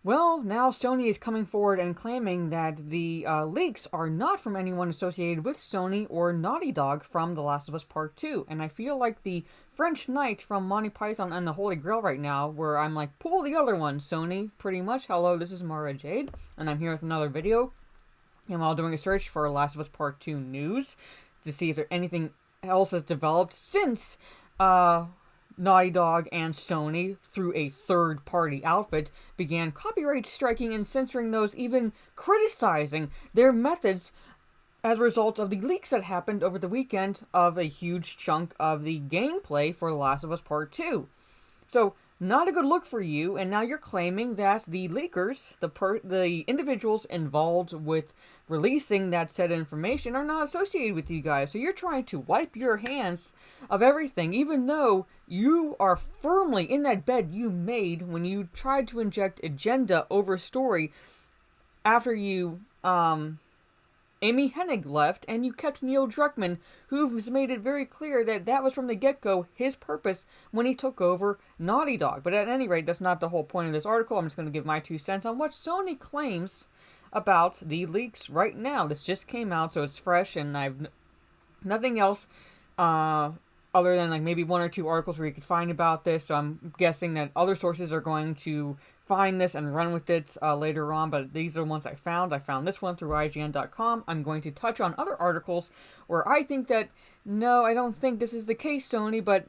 Well, now Sony is coming forward and claiming that the leaks are not from anyone associated with Sony or Naughty Dog from The Last of Us Part 2. And I feel like the French Knight from Monty Python and the Holy Grail right now, where I'm like, pull the other one, Sony, pretty much. Hello, this is Mara Jade, and I'm here with another video. And while doing a search for Last of Us Part 2 news to see if there anything else has developed since Naughty Dog and Sony, through a third-party outfit, began copyright striking and censoring those, even criticizing their methods as a result of the leaks that happened over the weekend of a huge chunk of the gameplay for The Last of Us Part 2. So, not a good look for you, and now you're claiming that the leakers, the individuals involved with releasing that said information, are not associated with you guys. So you're trying to wipe your hands of everything, even though you are firmly in that bed you made when you tried to inject agenda over story after you, Amy Hennig left, and you kept Neil Druckmann, who's made it very clear that that was from the get-go his purpose when he took over Naughty Dog. But at any rate, that's not the whole point of this article. I'm just going to give my 2 cents on what Sony claims about the leaks right now. This just came out, so it's fresh, and I've nothing else other than like maybe 1 or 2 articles where you could find about this. So I'm guessing that other sources are going to find this and run with it later on, but these are the ones I found. I found this one through IGN.com. I'm going to touch on other articles where I think that, no, I don't think this is the case, Sony, but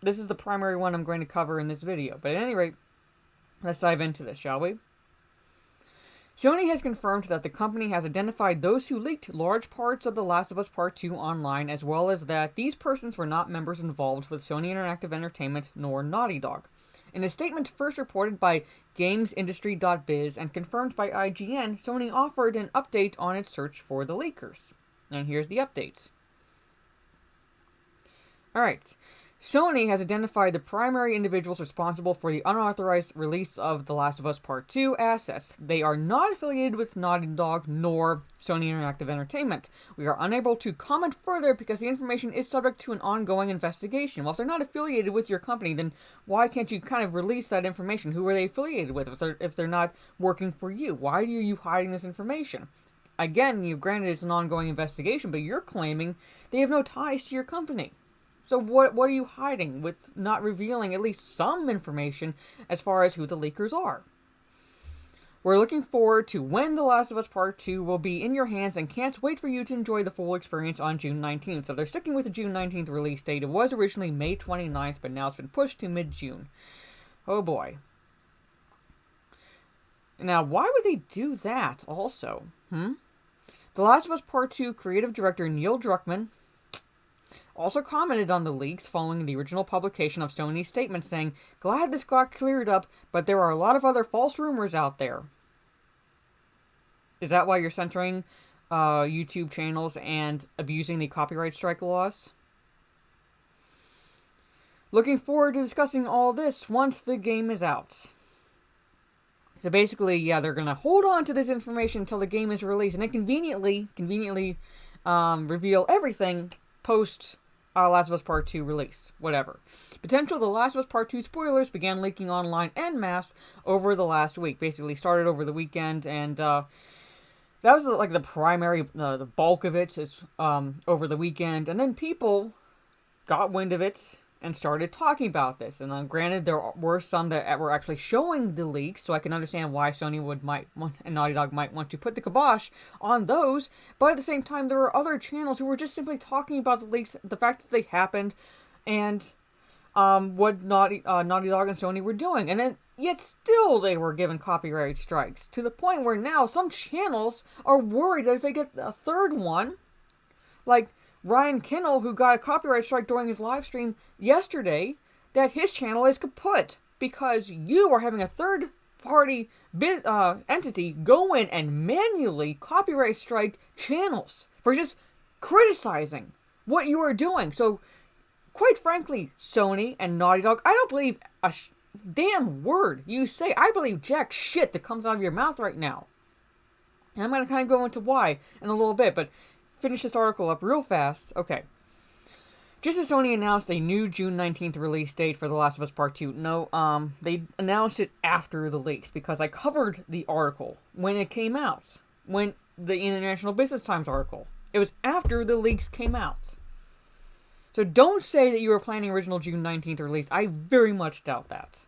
this is the primary one I'm going to cover in this video. But at any rate, let's dive into this, shall we? Sony has confirmed that the company has identified those who leaked large parts of The Last of Us Part 2 online, as well as that these persons were not members involved with Sony Interactive Entertainment nor Naughty Dog. In a statement first reported by GamesIndustry.biz and confirmed by IGN, Sony offered an update on its search for the leakers. And here's the update. Alright. Sony has identified the primary individuals responsible for the unauthorized release of The Last of Us Part 2 assets. They are not affiliated with Naughty Dog nor Sony Interactive Entertainment. We are unable to comment further because the information is subject to an ongoing investigation. Well, if they're not affiliated with your company, then why can't you kind of release that information? Who are they affiliated with if they're not working for you? Why are you hiding this information? Again, you granted it's an ongoing investigation, but you're claiming they have no ties to your company. So what are you hiding with not revealing at least some information as far as who the leakers are? We're looking forward to when The Last of Us Part 2 will be in your hands and can't wait for you to enjoy the full experience on June 19th. So they're sticking with the June 19th release date. It was originally May 29th, but now it's been pushed to mid-June. Oh boy. Now, why would they do that also? The Last of Us Part 2 creative director Neil Druckmann also commented on the leaks following the original publication of Sony's statement, saying, "Glad this got cleared up, but there are a lot of other false rumors out there." Is that why you're censoring YouTube channels and abusing the copyright strike laws? Looking forward to discussing all this once the game is out. So basically, yeah, they're going to hold on to this information until the game is released, and then conveniently reveal everything post Last of Us Part 2 release. Whatever. Potential The Last of Us Part 2 spoilers began leaking online en masse over the last week. Basically started over the weekend, and that was like the primary, the bulk of it is over the weekend. And then people got wind of it and started talking about this. And then granted, there were some that were actually showing the leaks, so I can understand why Sony and Naughty Dog might want to put the kibosh on those. But at the same time, there were other channels who were just simply talking about the leaks, the fact that they happened, and what Naughty Dog and Sony were doing. And then, yet still they were given copyright strikes, to the point where now some channels are worried that if they get a third one, like Ryan Kinnell, who got a copyright strike during his live stream yesterday, that his channel is kaput because you are having a third-party entity go in and manually copyright strike channels for just criticizing what you are doing. So, quite frankly, Sony and Naughty Dog, I don't believe a damn word you say. I believe jack shit that comes out of your mouth right now. And I'm going to kind of go into why in a little bit, but finish this article up real fast. Okay. Just as Sony announced a new June 19th release date for The Last of Us Part 2, no, they announced it after the leaks because I covered the article when it came out. When the International Business Times article. It was after the leaks came out. So don't say that you were planning original June 19th release. I very much doubt that.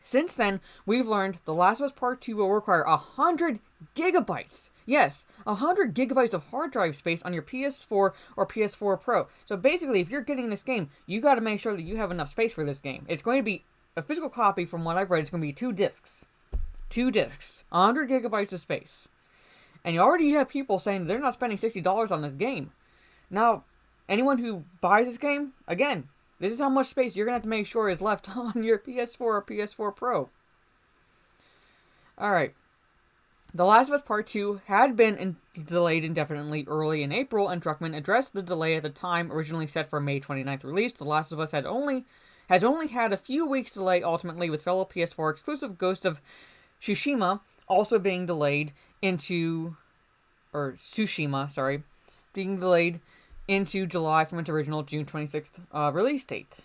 Since then, we've learned The Last of Us Part 2 will require 100 gigabytes. Yes, 100 gigabytes of hard drive space on your PS4 or PS4 Pro. So basically, if you're getting this game, you got to make sure that you have enough space for this game. It's going to be a physical copy, from what I've read, it's going to be 2 discs. 2 discs. 100 gigabytes of space. And you already have people saying they're not spending $60 on this game. Now, anyone who buys this game, again, this is how much space you're going to have to make sure is left on your PS4 or PS4 Pro. Alright. The Last of Us Part 2 had been delayed indefinitely early in April, and Druckmann addressed the delay at the time originally set for a May 29th release. The Last of Us has only had a few weeks delay ultimately, with fellow PS4 exclusive Ghost of Tsushima also being delayed into... or Tsushima, sorry, being delayed into July from its original June 26th release date.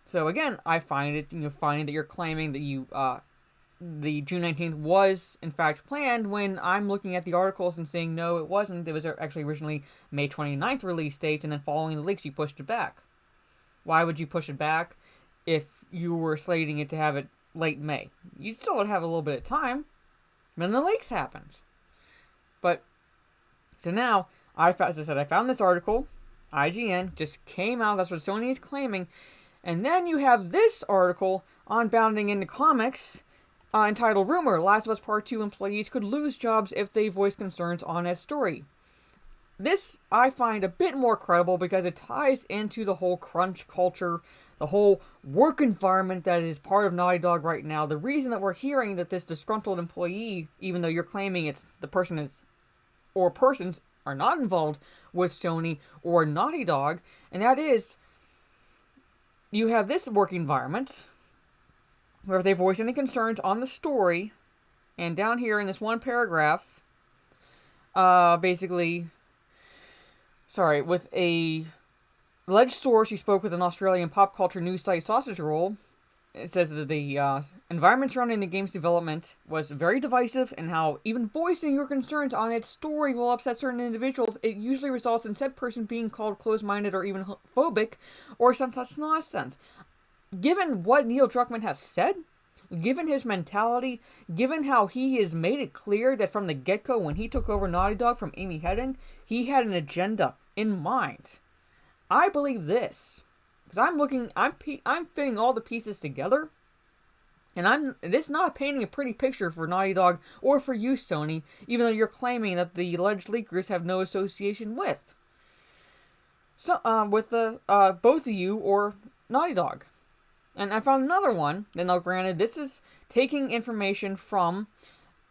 So again, I find it, finding that you're claiming that the June 19th was, in fact, planned, when I'm looking at the articles and saying, no, it wasn't. It was actually originally May 29th release date, and then following the leaks, you pushed it back. Why would you push it back if you were slating it to have it late May? You still would have a little bit of time. Then the leaks happened. But, so now, as I said, I found this article. IGN just came out. That's what Sony is claiming. And then you have this article on Bounding into Comics, entitled Rumor, Last of Us Part 2 employees could lose jobs if they voice concerns on its story. This I find a bit more credible because it ties into the whole crunch culture, the whole work environment that is part of Naughty Dog right now. The reason that we're hearing that this disgruntled employee, even though you're claiming it's the person is, or persons are not involved with Sony or Naughty Dog, and that is, you have this work environment where if they voice any concerns on the story, and down here in this one paragraph, with a alleged source who spoke with an Australian pop culture news site Sausage Roll, it says that the environment surrounding the game's development was very divisive, and how even voicing your concerns on its story will upset certain individuals. It usually results in said person being called closed-minded or even phobic, or some such nonsense. Given what Neil Druckmann has said, given his mentality, given how he has made it clear that from the get-go when he took over Naughty Dog from Amy Hennig, he had an agenda in mind. I believe this. Because I'm fitting all the pieces together, and this not painting a pretty picture for Naughty Dog or for you, Sony, even though you're claiming that the alleged leakers have no association with. So, both of you or Naughty Dog. And I found another one, and now granted, this is taking information from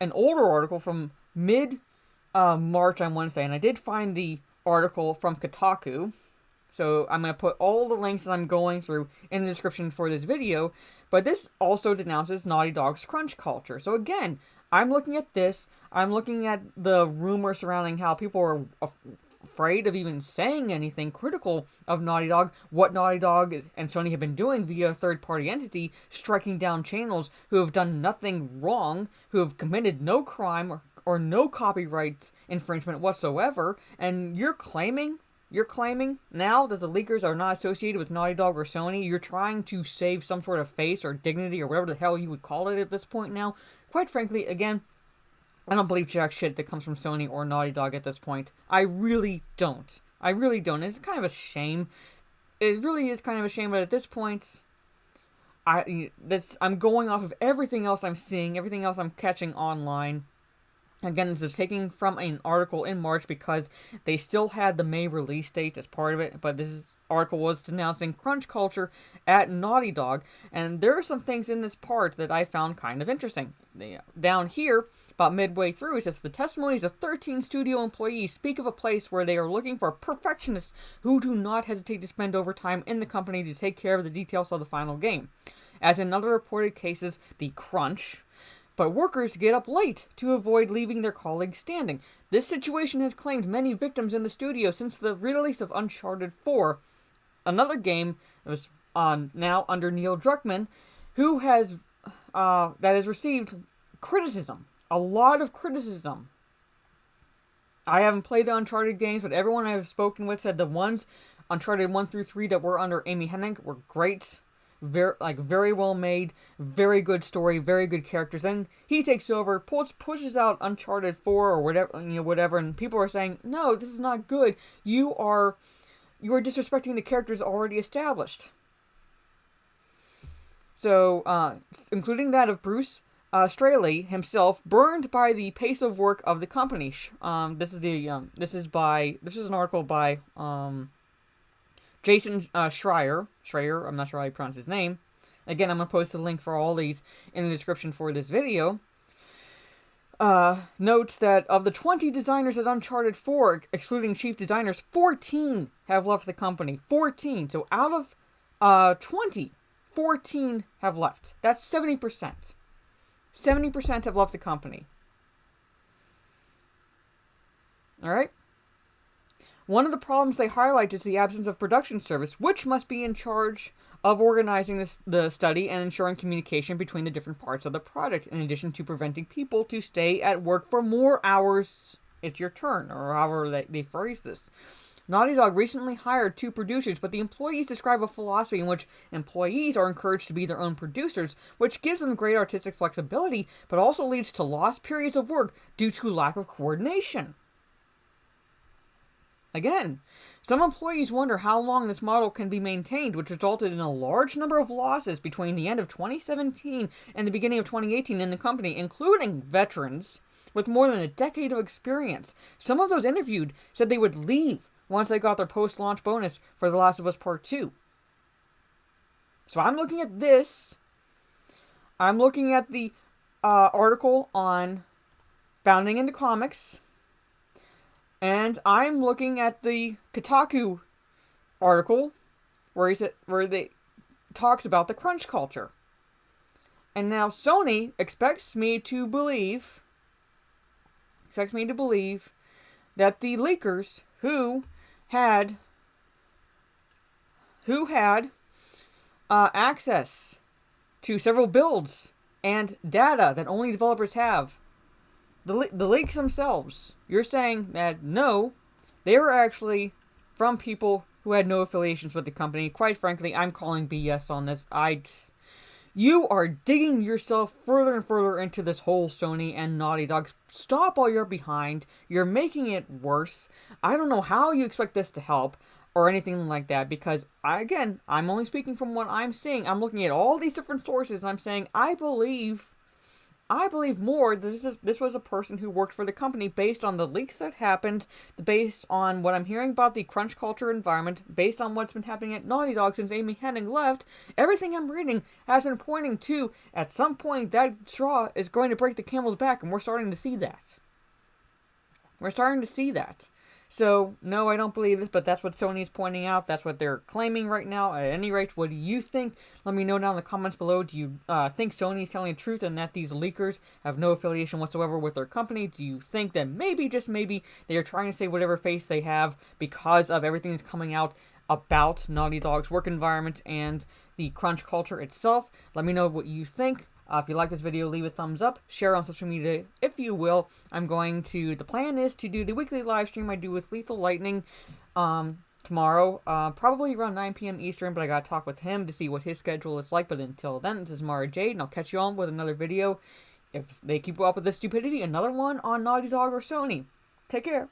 an older article from mid-March, I want to say, and I did find the article from Kotaku, so I'm going to put all the links that I'm going through in the description for this video, but this also denounces Naughty Dog's crunch culture. So again, I'm looking at this, I'm looking at the rumor surrounding how people are afraid of even saying anything critical of Naughty Dog, what Naughty Dog and Sony have been doing via a third-party entity, striking down channels who have done nothing wrong, who have committed no crime or no copyright infringement whatsoever, and you're claiming now that the leakers are not associated with Naughty Dog or Sony. You're trying to save some sort of face or dignity or whatever the hell you would call it at this point now. Quite frankly, again, I don't believe jack shit that comes from Sony or Naughty Dog at this point. I really don't. It's kind of a shame. It really is kind of a shame, but at this point, I'm going off of everything else I'm seeing, everything else I'm catching online. Again, this is taking from an article in March because they still had the May release date as part of it, but this article was denouncing crunch culture at Naughty Dog, and there are some things in this part that I found kind of interesting. Down here, about midway through, it says, the testimonies of 13 studio employees speak of a place where they are looking for perfectionists who do not hesitate to spend overtime in the company to take care of the details of the final game. As in other reported cases, the crunch, but workers get up late to avoid leaving their colleagues standing. This situation has claimed many victims in the studio since the release of Uncharted 4. another game that was now under Neil Druckmann, who has that has received criticism, a lot of criticism. I haven't played the Uncharted games, but everyone I've spoken with said the ones Uncharted 1 through 3 that were under Amy Hennig were great. Very well made, very good story, very good characters. Then he takes over, pushes out Uncharted 4 or whatever, and people are saying, no, this is not good. You are disrespecting the characters already established. So, including that of Bruce Straley himself, burned by the pace of work of the company. This is an article by Jason Schreier. I'm not sure how you pronounce his name. Again, I'm going to post the link for all these in the description for this video. Notes that of the 20 designers at Uncharted 4, excluding chief designers, 14 have left the company. 14. So out of 20, 14 have left. That's 70%. 70% have left the company. Alright? One of the problems they highlight is the absence of production service, which must be in charge of organizing the study and ensuring communication between the different parts of the project, in addition to preventing people to stay at work for more hours. It's your turn, or however they phrase this. Naughty Dog recently hired 2 producers, but the employees describe a philosophy in which employees are encouraged to be their own producers, which gives them great artistic flexibility, but also leads to lost periods of work due to lack of coordination. Again, some employees wonder how long this model can be maintained, which resulted in a large number of losses between the end of 2017 and the beginning of 2018 in the company, including veterans with more than a decade of experience. Some of those interviewed said they would leave once they got their post-launch bonus for The Last of Us Part 2. So I'm looking at this. I'm looking at the article on Bounding into Comics. And I'm looking at the Kotaku article where they talks about the crunch culture. And now Sony expects me to believe that the leakers who had access to several builds and data that only developers have, the leaks themselves, you're saying that no, they were actually from people who had no affiliations with the company. Quite frankly, I'm calling BS on this. You are digging yourself further and further into this whole Sony and Naughty Dog. Stop while you're behind. You're making it worse. I don't know how you expect this to help or anything like that, because I'm only speaking from what I'm seeing. I'm looking at all these different sources and I'm saying I believe more this was a person who worked for the company based on the leaks that happened, based on what I'm hearing about the crunch culture environment, based on what's been happening at Naughty Dog since Amy Hennig left. Everything I'm reading has been pointing to, at some point, that straw is going to break the camel's back, and we're starting to see that. So, no, I don't believe this, but that's what Sony is pointing out. That's what they're claiming right now. At any rate, what do you think? Let me know down in the comments below. Do you think Sony is telling the truth and that these leakers have no affiliation whatsoever with their company? Do you think that maybe, just maybe, they are trying to save whatever face they have because of everything that's coming out about Naughty Dog's work environment and the crunch culture itself? Let me know what you think. If you like this video, leave a thumbs up, share on social media if you will. The plan is to do the weekly live stream I do with Lethal Lightning tomorrow, probably around 9 p.m. Eastern, but I gotta talk with him to see what his schedule is like. But until then, this is Mara Jade, and I'll catch you on with another video. If they keep up with this stupidity, another one on Naughty Dog or Sony. Take care.